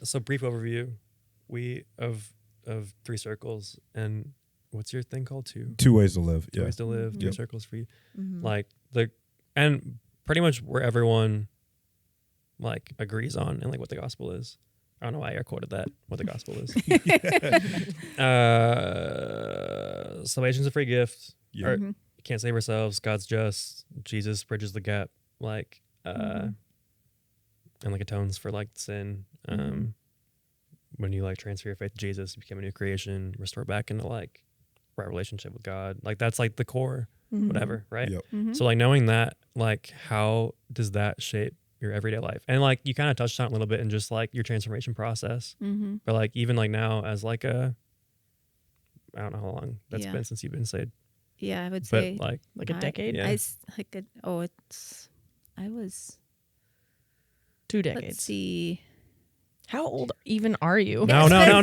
So brief overview, of three circles, and what's your thing called? Two ways to live. Two Yeah. ways to live. Mm-hmm. Three Yep. circles for you. Mm-hmm. Like and pretty much where everyone like agrees on and like what the gospel is. I don't know why I quoted that. What the gospel is. Salvation's a free gift. Yeah. Or, you can't save ourselves. God's just. Jesus bridges the gap. Like and like atones for like sin. When you like transfer your faith to Jesus, you become a new creation, restore back into like right relationship with God. Like that's like the core, whatever, right? Yep. Mm-hmm. So like knowing that, like how does that shape your everyday life? And like you kind of touched on it a little bit in just like your transformation process. Mm-hmm. But like even like now as like I don't know how long that's Yeah. been since you've been saved. Yeah, I would But say like Like a decade? Yeah. I was 2 let's decades. see. How old even are you? no. No,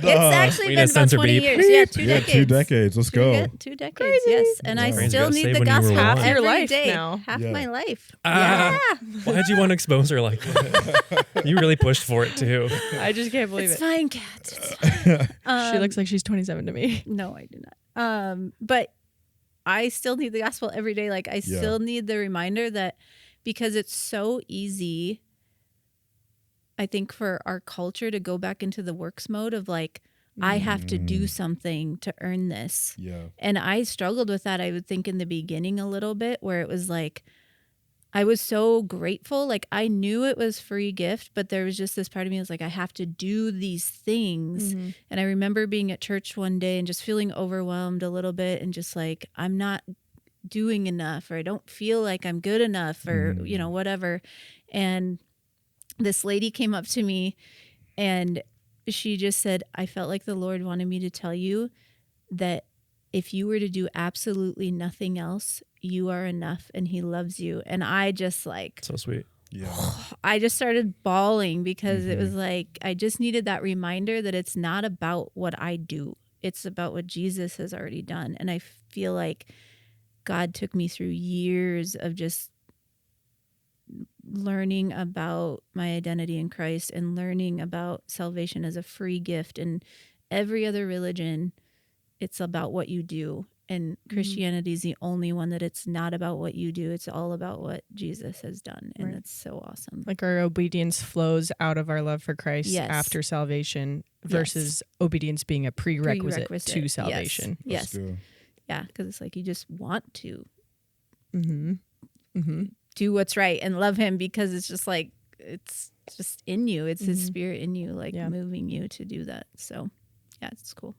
It's actually We been need a about censor 20 beep. years. Yeah, 2 Yeah, decades. 2 decades. Let's go. 2 decades, yes. And I Wow. Friends, you still got need saved the when you were gospel one. Half your every life day. now. Half Yeah. my life. Why'd you want to expose her like that? You really pushed for it too. I just can't believe It's it. fine, Kat. She looks like she's 27 to me. No, I do not. But I still need the gospel every day. Like I still need the reminder that because it's so easy, I think, for our culture to go back into the works mode of like, I have to do something to earn this. Yeah. And I struggled with that, I would think, in the beginning a little bit, where it was like, I was so grateful. Like I knew it was free gift, but there was just this part of me that was like, I have to do these things. And I remember being at church one day and just feeling overwhelmed a little bit and just like, I'm not doing enough, or I don't feel like I'm good enough, or, you know, whatever. And this lady came up to me and she just said, I felt like the Lord wanted me to tell you that if you were to do absolutely nothing else, you are enough and he loves you. And I just like, So sweet. Yeah. I just started bawling because it was like, I just needed that reminder that it's not about what I do. It's about what Jesus has already done. And I feel like God took me through years of just learning about my identity in Christ and learning about salvation as a free gift. And every other religion, it's about what you do. And Christianity is the only one that it's not about what you do. It's all about what Jesus has done. And that's so awesome. Like our obedience flows out of our love for Christ Yes. after salvation versus obedience being a prerequisite to Yes. salvation. Yes. Let's go. Yeah. Because it's like you just want to Mm-hmm. do what's right and love him because it's just like, it's just in you. It's his spirit in you, like moving you to do that. So yeah, it's cool.